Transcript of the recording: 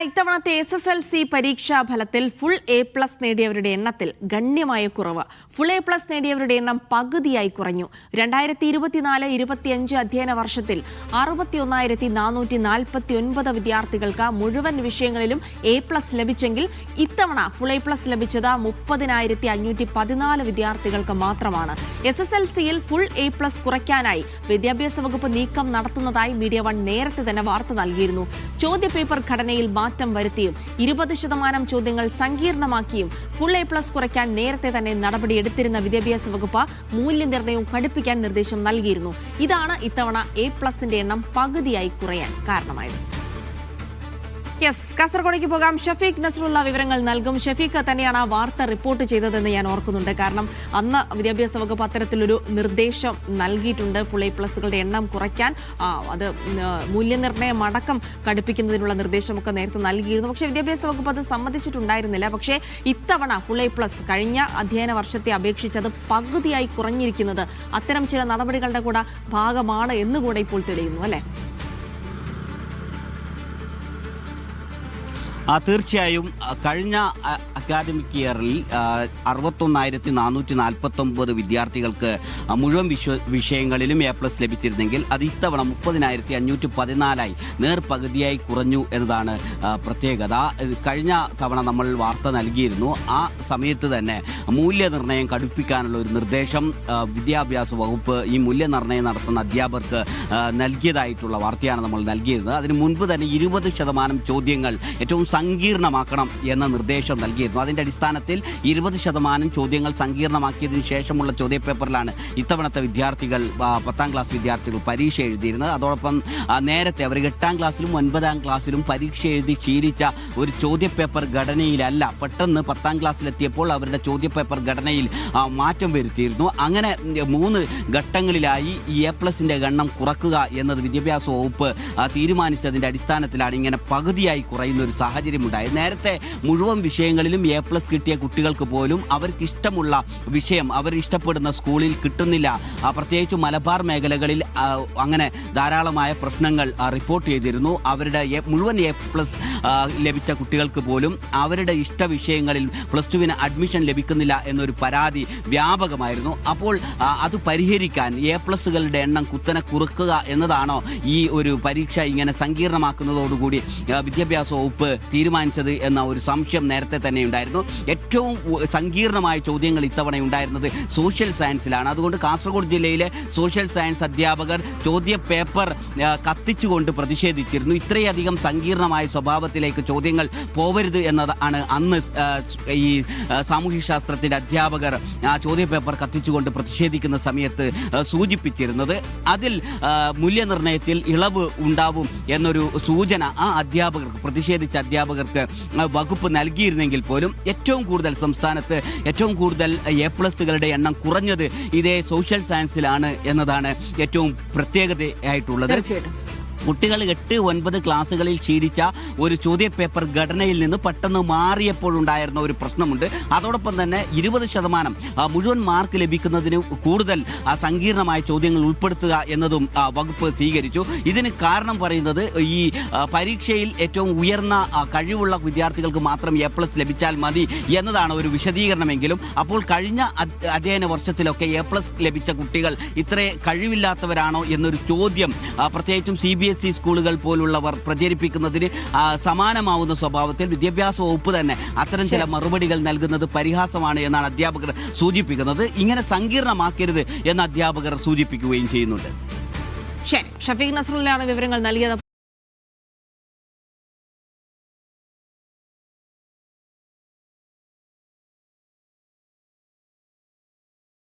ഇത്തവണത്തെ SSLC പരീക്ഷാ ഫലത്തിൽ ഫുൾ A+ നേടിയവരുടെ എണ്ണത്തിൽ ഗണ്യമായ കുറവ്. ഫുൾ A+ നേടിയവരുടെ എണ്ണം പകുതിയായി കുറഞ്ഞു. 2024-25 അധ്യയന വർഷത്തിൽ 61,449 വിദ്യാർത്ഥികൾക്ക് മുഴുവൻ വിഷയങ്ങളിലും A+ ലഭിച്ചെങ്കിൽ ഇത്തവണ ഫുൾ A+ ലഭിച്ചത് 30,514 വിദ്യാർത്ഥികൾക്ക് മാത്രമാണ്. SSLCയിൽ ഫുൾ A+ കുറയ്ക്കാനായി വിദ്യാഭ്യാസ വകുപ്പ് നീക്കം നടത്തുന്നതായി മീഡിയ 1 നേരത്തെ തന്നെ വാർത്ത നൽകിയിരുന്നു. ചോദ്യപേപ്പർ ഘടനയിൽ മാറ്റം വരുത്തിയും 20% ചോദ്യങ്ങൾ സങ്കീർണമാക്കിയും ഫുൾ A+ കുറയ്ക്കാൻ നേരത്തെ തന്നെ നടപടിയെടുത്തിരുന്ന വിദ്യാഭ്യാസ വകുപ്പ് മൂല്യനിർണ്ണയവും കടുപ്പിക്കാൻ നിർദ്ദേശം നൽകിയിരുന്നു. ഇതാണ് ഇത്തവണ A+ന്റെ എണ്ണം പകുതിയായി കുറയാൻ കാരണമായത്. കാസർഗോഡേക്ക് പോകാം. ഷഫീഖ് നസ്രുള്ള വിവരങ്ങൾ നൽകും. ഷഫീഖ് തന്നെയാണ് ആ വാർത്ത റിപ്പോർട്ട് ചെയ്തതെന്ന് ഞാൻ ഓർക്കുന്നുണ്ട്. കാരണം അന്ന് വിദ്യാഭ്യാസ വകുപ്പ് അത്തരത്തിലൊരു നിർദ്ദേശം നൽകിയിട്ടുണ്ട്. ഫുൾ A+ എണ്ണം കുറയ്ക്കാൻ അത് മൂല്യനിർണ്ണയം അടക്കം കടുപ്പിക്കുന്നതിനുള്ള നിർദ്ദേശമൊക്കെ നേരത്തെ നൽകിയിരുന്നു. പക്ഷേ വിദ്യാഭ്യാസ വകുപ്പ് അത് സമ്മതിച്ചിട്ടുണ്ടായിരുന്നില്ല. പക്ഷേ ഇത്തവണ ഫുൾ A+ കഴിഞ്ഞ അധ്യയന വർഷത്തെ അപേക്ഷിച്ചത് പകുതിയായി കുറഞ്ഞിരിക്കുന്നത് അത്തരം ചില നടപടികളുടെ കൂടെ ഭാഗമാണ് എന്നുകൂടെ ഇപ്പോൾ തെളിയുന്നു, അല്ലേ? തീർച്ചയായും കഴിഞ്ഞ അക്കാദമിക് ഇയറിൽ 61,449 വിദ്യാർത്ഥികൾക്ക് മുഴുവൻ വിഷയങ്ങളിലും A+ ലഭിച്ചിരുന്നെങ്കിൽ അത് ഇത്തവണ 30,514 നേർപകുതിയായി കുറഞ്ഞു എന്നതാണ് പ്രത്യേകത. കഴിഞ്ഞ തവണ നമ്മൾ വാർത്ത നൽകിയിരുന്നു. ആ സമയത്ത് തന്നെ മൂല്യനിർണ്ണയം കടുപ്പിക്കാനുള്ള ഒരു നിർദ്ദേശം വിദ്യാഭ്യാസ വകുപ്പ് ഈ മൂല്യനിർണ്ണയം നടത്തുന്ന അധ്യാപകർക്ക് നൽകിയതായിട്ടുള്ള വാർത്തയാണ് നമ്മൾ നൽകിയിരുന്നത്. അതിന് മുൻപ് തന്നെ 20% ചോദ്യങ്ങൾ ഏറ്റവും സങ്കീർണമാക്കണം എന്ന നിർദ്ദേശം നൽകിയിരുന്നു. അതിന്റെ അടിസ്ഥാനത്തിൽ 20% ചോദ്യങ്ങൾ സങ്കീർണമാക്കിയതിനു ശേഷമുള്ള ചോദ്യപേപ്പറിലാണ് ഇത്തവണത്തെ വിദ്യാർത്ഥികൾ 10ാം ക്ലാസ് വിദ്യാർത്ഥികൾ പരീക്ഷ എഴുതിയിരുന്നത്. അതോടൊപ്പം നേരത്തെ അവർ 8ാം ക്ലാസ്സിലും 9ാം ക്ലാസ്സിലും പരീക്ഷ എഴുതി ശീലിച്ച ഒരു ചോദ്യപേപ്പർ ഘടനയിലല്ല പെട്ടെന്ന് 10ാം ക്ലാസ്സിലെത്തിയപ്പോൾ അവരുടെ ചോദ്യപേപ്പർ ഘടനയിൽ മാറ്റം വരുത്തിയിരുന്നു. അങ്ങനെ 3 ഘട്ടങ്ങളിലായി ഈ A+ന്റെ എണ്ണം കുറക്കുക എന്നത് വിദ്യാഭ്യാസ വകുപ്പ് തീരുമാനിച്ചതിന്റെ അടിസ്ഥാനത്തിലാണ് ഇങ്ങനെ പകുതിയായി കുറയുന്ന ഒരു സാഹചര്യം ഉണ്ടായത്. നേരത്തെ മുഴുവൻ വിഷയങ്ങളിലും A+ കിട്ടിയ കുട്ടികൾക്ക് പോലും അവർക്ക് ഇഷ്ടമുള്ള വിഷയം അവർ ഇഷ്ടപ്പെടുന്ന സ്കൂളിൽ കിട്ടുന്നില്ല. പ്രത്യേകിച്ച് മലബാർ മേഖലകളിൽ അങ്ങനെ ധാരാളമായ പ്രശ്നങ്ങൾ റിപ്പോർട്ട് ചെയ്തിരുന്നു. അവരുടെ മുഴുവൻ A+ ലഭിച്ച കുട്ടികൾക്ക് പോലും അവരുടെ ഇഷ്ട വിഷയങ്ങളിൽ +2 അഡ്മിഷൻ ലഭിക്കുന്നില്ല എന്നൊരു പരാതി വ്യാപകമായിരുന്നു. അപ്പോൾ അത് പരിഹരിക്കാൻ A+കളുടെ എണ്ണം കുത്തനെ കുറക്കുക എന്നതാണോ ഈ ഒരു പരീക്ഷ ഇങ്ങനെ സങ്കീർണമാക്കുന്നതോടുകൂടി വിദ്യാഭ്യാസ വകുപ്പ് തീരുമാനിച്ചത് എന്ന ഒരു സംശയം നേരത്തെ തന്നെ ഉണ്ടായിരുന്നു. ഏറ്റവും സങ്കീർണമായ ചോദ്യങ്ങൾ ഇത്തവണ ഉണ്ടായിരുന്നത് സോഷ്യൽ സയൻസിലാണ്. അതുകൊണ്ട് കാസർഗോഡ് ജില്ലയിലെ സോഷ്യൽ സയൻസ് അധ്യാപകർ ചോദ്യപേപ്പർ കത്തിച്ചുകൊണ്ട് പ്രതിഷേധിച്ചിരുന്നു. ഇത്രയധികം സങ്കീർണമായ സ്വഭാവത്തിലേക്ക് ചോദ്യങ്ങൾ പോവരുത് എന്നതാണ് അന്ന് ഈ സാമൂഹ്യശാസ്ത്രത്തിന്റെ അധ്യാപകർ ചോദ്യപേപ്പർ കത്തിച്ചുകൊണ്ട് പ്രതിഷേധിക്കുന്ന സമയത്ത് സൂചിപ്പിച്ചിരുന്നത്. അതിൽ മൂല്യനിർണ്ണയത്തിൽ ഇളവ് ഉണ്ടാവും എന്നൊരു സൂചന ആ അധ്യാപകർക്ക് പ്രതിഷേധിച്ച അധ്യാപകർക്ക് വകുപ്പ് നൽകിയിരുന്നെങ്കിൽ പോലും ഏറ്റവും കൂടുതൽ സംസ്ഥാനത്ത് ഏറ്റവും കൂടുതൽ A+കളുടെ എണ്ണം കുറഞ്ഞത് ഇതേ സോഷ്യൽ സയൻസിലാണ് എന്നതാണ് ഏറ്റവും പ്രത്യേകതയായിട്ടുള്ളത്. കുട്ടികൾ 8, 9 ക്ലാസ്സുകളിൽ ശീലിച്ച ഒരു ചോദ്യപേപ്പർ ഘടനയിൽ നിന്ന് പെട്ടെന്ന് മാറിയപ്പോഴുണ്ടായിരുന്ന ഒരു പ്രശ്നമുണ്ട്. അതോടൊപ്പം തന്നെ 20% മുഴുവൻ മാർക്ക് ലഭിക്കുന്നതിന് കൂടുതൽ സങ്കീർണമായ ചോദ്യങ്ങൾ ഉൾപ്പെടുത്തുക എന്നതും വകുപ്പ് സ്വീകരിച്ചു. ഇതിന് കാരണം പറയുന്നത് ഈ പരീക്ഷയിൽ ഏറ്റവും ഉയർന്ന കഴിവുള്ള വിദ്യാർത്ഥികൾക്ക് മാത്രം A+ ലഭിച്ചാൽ മതി എന്നതാണ് ഒരു വിശദീകരണമെങ്കിലും അപ്പോൾ കഴിഞ്ഞ അധ്യയന വർഷത്തിലൊക്കെ A+ ലഭിച്ച കുട്ടികൾ ഇത്ര കഴിവില്ലാത്തവരാണോ എന്നൊരു ചോദ്യം പ്രത്യേകിച്ചും CBSE സ്കൂളുകൾ പോലുള്ളവർ പ്രചരിപ്പിക്കുന്നതിന് സമാനമാവുന്ന സ്വഭാവത്തിൽ വിദ്യാഭ്യാസ വകുപ്പ് തന്നെ അത്തരം ചില മറുപടികൾ നൽകുന്നത് പരിഹാസമാണ് എന്നാണ് അധ്യാപകർ സൂചിപ്പിക്കുന്നത്. ഇങ്ങനെ സങ്കീർണമാക്കരുത് എന്ന് അധ്യാപകർ സൂചിപ്പിക്കുകയും ചെയ്യുന്നുണ്ട്. ശരി, ഷഫീഖ് നസ്രുള്ളയാണ് വിവരങ്ങൾ നൽകിയത്.